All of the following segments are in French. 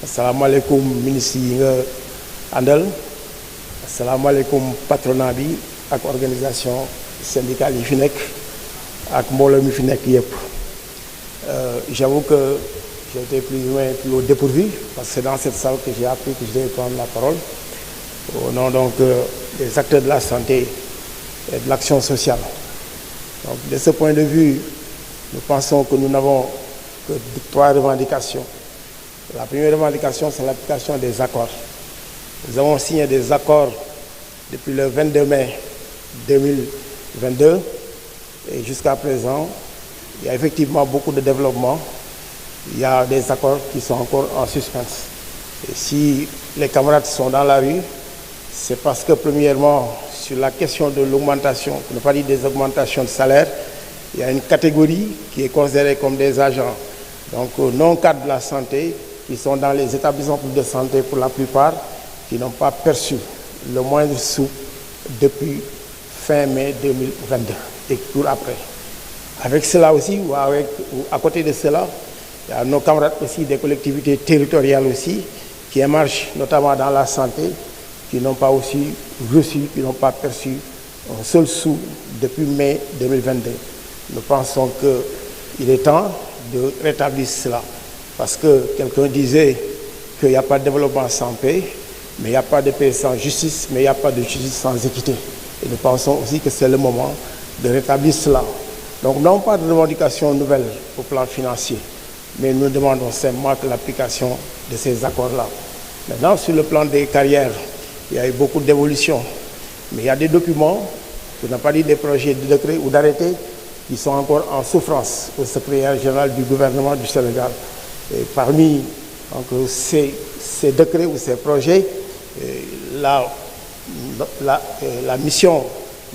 asalaamaaleykum ministre yi nga àndal asalaamaaleykum patronat bi ak organisation syndicale yi fi nekk ak mbooloo mi fi nekk yépp. J'avoue que j'ai été plus au dépourvu parce que c'est dans cette salle que j'ai appris que je devais prendre la parole au nom donc des acteurs de la santé et de l'action sociale. Donc de ce point de vue, nous pensons que nous n'avons que 3 revendications. La première revendication, c'est l'application des accords. Nous avons signé des accords depuis le 22 mai 2022 et jusqu'à présent, il y a effectivement beaucoup de développement. Il y a des accords qui sont encore en suspens. Et si les camarades sont dans la rue, c'est parce que premièrement, sur la question de l'augmentation, pour ne pas dire des augmentations de salaire, il y a une catégorie qui est considérée comme des agents, donc non cadres de la santé, qui sont dans les établissements de santé pour la plupart, qui n'ont pas perçu le moindre sou depuis fin mai 2022 et toujours après. Avec cela aussi, ou à côté de cela, il y a nos camarades aussi des collectivités territoriales aussi, qui émargent notamment dans la santé, qui n'ont pas aussi reçu, qui n'ont pas perçu un seul sou depuis mai 2022. Nous pensons qu'il est temps de rétablir cela. Parce que quelqu'un disait qu'il n'y a pas de développement sans paix, mais il n'y a pas de paix sans justice, mais il n'y a pas de justice sans équité. Et nous pensons aussi que c'est le moment de rétablir cela. Donc nous n'avons pas de revendication nouvelle au plan financier, mais nous demandons simplement que l'application de ces accords-là. Maintenant, sur le plan des carrières, il y a eu beaucoup d'évolutions, mais il y a des documents, pour ne pas dire des projets de décret ou d'arrêté, qui sont encore en souffrance au secrétaire général du gouvernement du Sénégal. Et parmi donc, ces décrets ou ces projets, la mission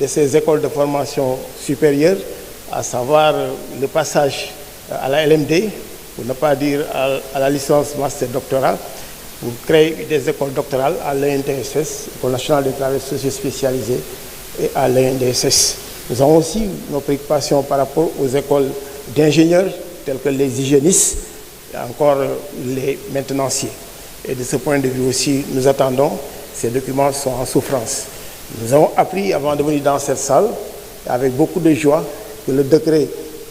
de ces écoles de formation supérieure, à savoir le passage à la LMD, pour ne pas dire à la licence master doctorat, pour créer des écoles doctorales à l'ENTSS, École nationale des travailleurs sociaux spécialisés, et à l'ENDSS. Nous avons aussi nos préoccupations par rapport aux écoles d'ingénieurs, telles que les hygiénistes, et encore les maintenanciers. Et de ce point de vue aussi, nous attendons, ces documents sont en souffrance. Nous avons appris, avant de venir dans cette salle, avec beaucoup de joie, que le décret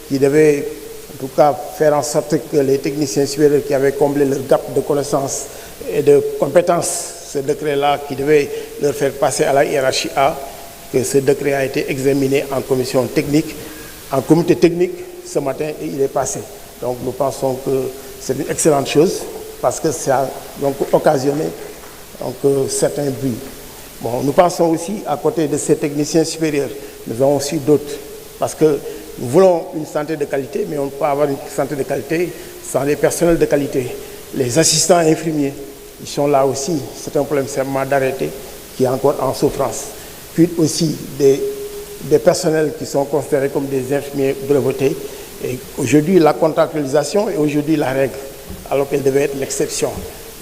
qui devait, en tout cas, faire en sorte que les techniciens supérieurs qui avaient comblé leur gap de connaissances et de compétences, ce décret-là qui devait leur faire passer à la hiérarchie A, que ce décret a été examiné en commission technique, en comité technique ce matin, et il est passé. Donc nous pensons que c'est une excellente chose parce que ça a donc occasionné donc, certains buts. Bon, nous pensons aussi, à côté de ces techniciens supérieurs, nous avons aussi d'autres, parce que nous voulons une santé de qualité, mais on ne peut pas avoir une santé de qualité sans les personnels de qualité. Les assistants infirmiers, ils sont là aussi, c'est un problème seulement d'arrêté qui est encore en souffrance. Puis aussi des personnels qui sont considérés comme des infirmiers brevetés. Et aujourd'hui, la contractualisation est aujourd'hui la règle, alors qu'elle devait être l'exception.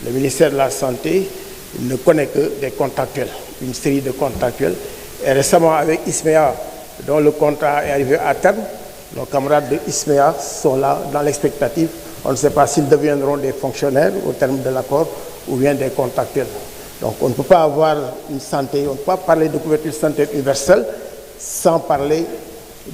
Le ministère de la Santé ne connaît que des contractuels, une série de contractuels. Et récemment, avec ISMEA, dont le contrat est arrivé à terme, nos camarades de ISMEA sont là dans l'expectative. On ne sait pas s'ils deviendront des fonctionnaires au terme de l'accord ou bien des contractuels. Donc on ne peut pas avoir une santé, on ne peut pas parler de couverture sanitaire universelle sans parler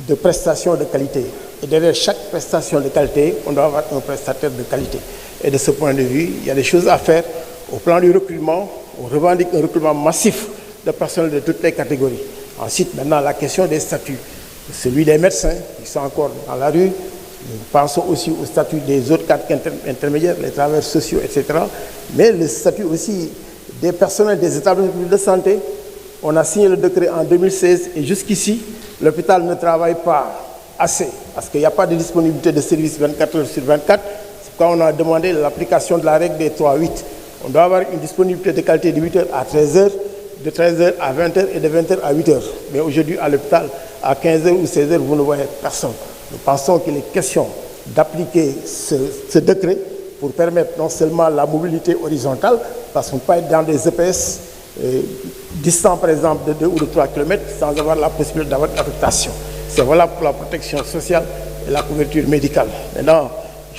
de prestations de qualité. Et derrière chaque prestation de qualité, on doit avoir un prestataire de qualité. Et de ce point de vue, il y a des choses à faire au plan du recrutement. On revendique un recrutement massif de personnel de toutes les catégories. Ensuite, maintenant, la question des statuts. Celui des médecins, qui sont encore dans la rue. Nous pensons aussi au statut des autres cadres intermédiaires, les travailleurs sociaux, etc. Mais le statut aussi des personnels des établissements de santé. On a signé le décret en 2016 et jusqu'ici, l'hôpital ne travaille pas assez parce qu'il n'y a pas de disponibilité de services 24 heures sur 24. C'est pourquoi on a demandé l'application de la règle des 3-8. On doit avoir une disponibilité de qualité de 8h à 13h, de 13h à 20h et de 20h à 8h. Mais aujourd'hui, à l'hôpital, à 15h ou 16h, vous ne voyez personne. Nous pensons qu'il est question d'appliquer ce décret pour permettre non seulement la mobilité horizontale, parce qu'on peut être dans des EPS distants par exemple de 2 ou de 3 km sans avoir la possibilité d'avoir une affectation. C'est voilà pour la protection sociale et la couverture médicale. Maintenant,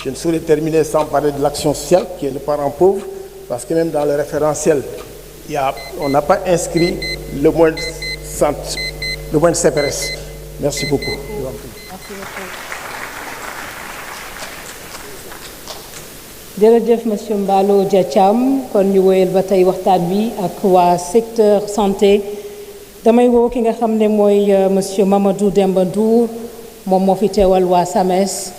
Je ne saurais terminer sans parler de l'action sociale, qui est le parent pauvre, parce que même dans le référentiel, on n'a pas inscrit le moins de CPRS. Merci beaucoup. jërëjëf monsieur Mballo Dia Thiam kon ñu wéyal ba tey waxtaan wi ak waa secteur santé damay woo ki nga xam ne mooy monsieur Mamadou Demba Ndour moom moo fi teewal waa SAMES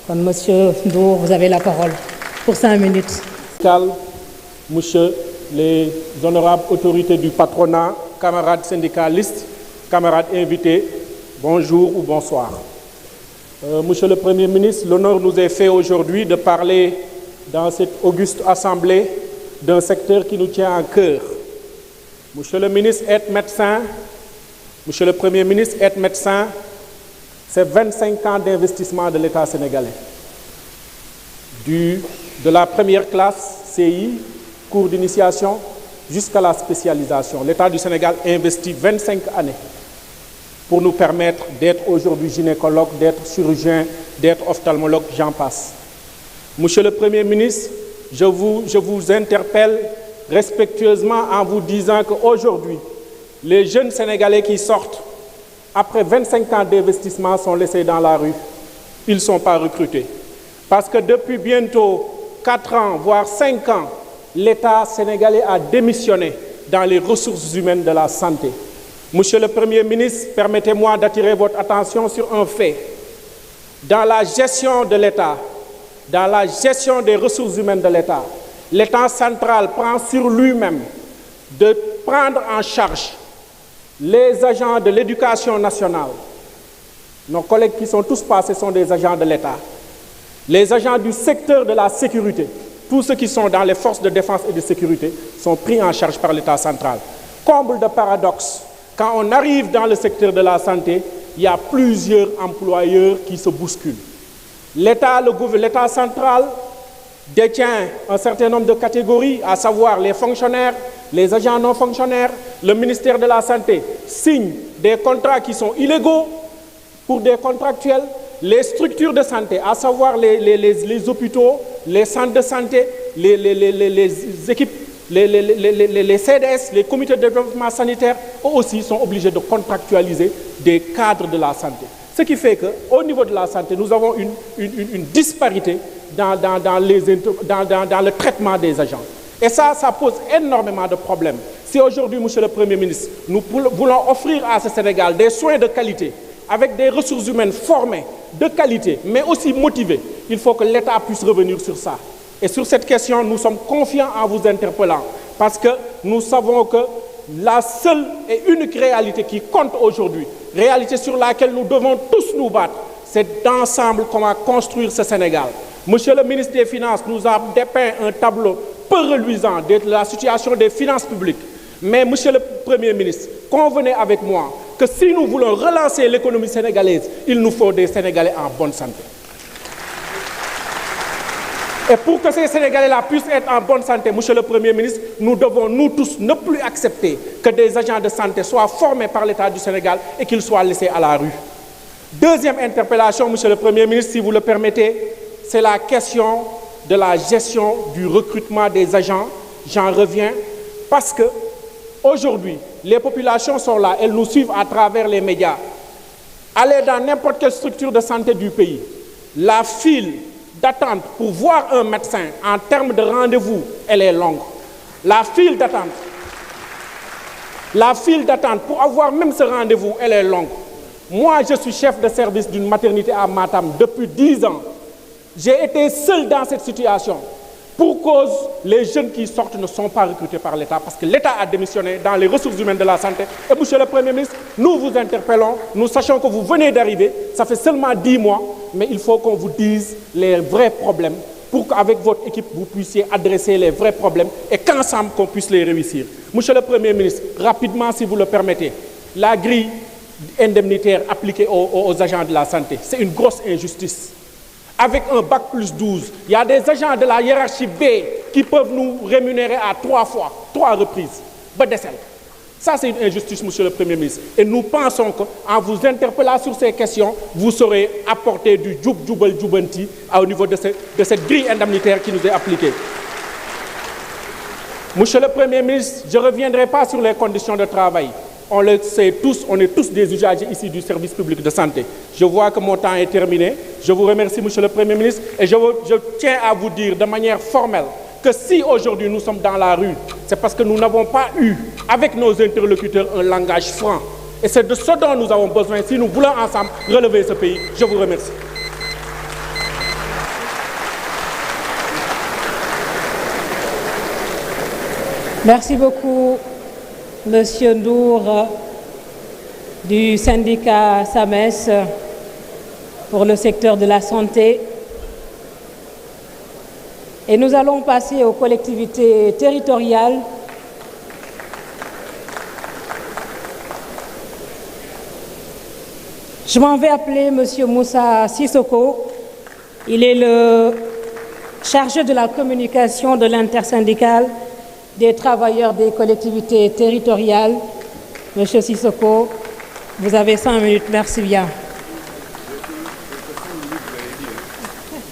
kon monsieur Ndour vous avez la parole pour 5 minutes. Monsieur les honorables autorités du patronat, camarades syndicalistes, camarades invités, bonjour ou bonsoir. Monsieur le Premier ministre, l'honneur nous est fait aujourd'hui de parler dans cette auguste assemblée d'un secteur qui nous tient à cœur. Monsieur le ministre est médecin, Monsieur le Premier ministre est médecin, c'est 25 ans d'investissement de l'État sénégalais. De la première classe CI, cours d'initiation, jusqu'à la spécialisation. L'État du Sénégal investit 25 années pour nous permettre d'être aujourd'hui gynécologue, d'être chirurgien, d'être ophtalmologue, j'en passe. Monsieur le Premier ministre, je vous interpelle respectueusement en vous disant qu'aujourd'hui, les jeunes Sénégalais qui sortent après 25 ans d'investissement sont laissés dans la rue. Ils ne sont pas recrutés. Parce que depuis bientôt 4 ans, voire 5 ans, l'État sénégalais a démissionné dans les ressources humaines de la santé. Monsieur le Premier ministre, permettez-moi d'attirer votre attention sur un fait. Dans la gestion de l'État, dans la gestion des ressources humaines de l'État, l'État central prend sur lui-même de prendre en charge les agents de l'éducation nationale. Nos collègues qui sont tous passés sont des agents de l'État. Les agents du secteur de la sécurité, tous ceux qui sont dans les forces de défense et de sécurité, sont pris en charge par l'État central. Comble de paradoxe, quand on arrive dans le secteur de la santé, il y a plusieurs employeurs qui se bousculent. L'État central détient un certain nombre de catégories, à savoir les fonctionnaires, les agents non fonctionnaires. Le ministère de la Santé signe des contrats qui sont illégaux pour des contractuels. Les structures de santé, à savoir les hôpitaux, les centres de santé, les équipes, les CDS, les comités de développement sanitaire, eux aussi sont obligés de contractualiser des cadres de la santé. Ce qui fait qu'au niveau de la santé, nous avons une disparité dans le traitement des agents. Et ça pose énormément de problèmes. Si aujourd'hui, Monsieur le Premier ministre, nous voulons offrir à ce Sénégal des soins de qualité, avec des ressources humaines formées, de qualité, mais aussi motivées, il faut que l'État puisse revenir sur ça. Et sur cette question, nous sommes confiants en vous interpellant, parce que nous savons que la seule et unique réalité qui compte aujourd'hui, réalité sur laquelle nous devons tous nous battre, c'est d'ensemble comment construire ce Sénégal. Monsieur le ministre des Finances nous a dépeint un tableau peu reluisant de la situation des finances publiques. Mais Monsieur le Premier ministre, convenez avec moi que si nous voulons relancer l'économie sénégalaise, il nous faut des Sénégalais en bonne santé. Et pour que ces Sénégalais-là puissent être en bonne santé, Monsieur le Premier ministre, nous devons, nous tous, ne plus accepter que des agents de santé soient formés par l'État du Sénégal et qu'ils soient laissés à la rue. Deuxième interpellation, Monsieur le Premier ministre, si vous le permettez, c'est la question de la gestion du recrutement des agents. J'en reviens parce que aujourd'hui, les populations sont là, elles nous suivent à travers les médias. Allez dans n'importe quelle structure de santé du pays, la file d'attente pour voir un médecin en termes de rendez-vous, elle est longue. La file d'attente pour avoir même ce rendez-vous, elle est longue. Moi, je suis chef de service d'une maternité à Matam depuis 10 ans. J'ai été seul dans cette situation. Pour cause, les jeunes qui sortent ne sont pas recrutés par l'État parce que l'État a démissionné dans les ressources humaines de la santé. Et Monsieur le Premier ministre, nous vous interpellons, nous sachons que vous venez d'arriver, ça fait seulement 10 mois, mais il faut qu'on vous dise les vrais problèmes pour qu'avec votre équipe, vous puissiez adresser les vrais problèmes et qu'ensemble, qu'on puisse les réussir. Monsieur le Premier ministre, rapidement, si vous le permettez, la grille indemnitaire appliquée aux agents de la santé, c'est une grosse injustice. Avec un bac plus 12, il y a des agents de la hiérarchie B qui peuvent nous rémunérer à 3 reprises. Ça, c'est une injustice, Monsieur le Premier ministre. Et nous pensons qu'en vous interpellant sur ces questions, vous saurez apporter du djoubal djoubanti au niveau de cette grille indemnitaire qui nous est appliquée. Monsieur le Premier ministre, je ne reviendrai pas sur les conditions de travail. On le sait tous, on est tous des usagers ici du service public de santé. Je vois que mon temps est terminé. Je vous remercie, Monsieur le Premier ministre, et je tiens à vous dire de manière formelle que si aujourd'hui nous sommes dans la rue, c'est parce que nous n'avons pas eu, avec nos interlocuteurs, un langage franc. Et c'est de ce dont nous avons besoin si nous voulons ensemble relever ce pays. Je vous remercie. Merci beaucoup, Monsieur Ndour du syndicat SAMES pour le secteur de la santé. Et nous allons passer aux collectivités territoriales. Je m'en vais appeler Monsieur Moussa Sissoko. Il est le chargé de la communication de l'intersyndicale des travailleurs des collectivités territoriales. Monsieur Sissoko, vous avez 5 minutes. Merci bien.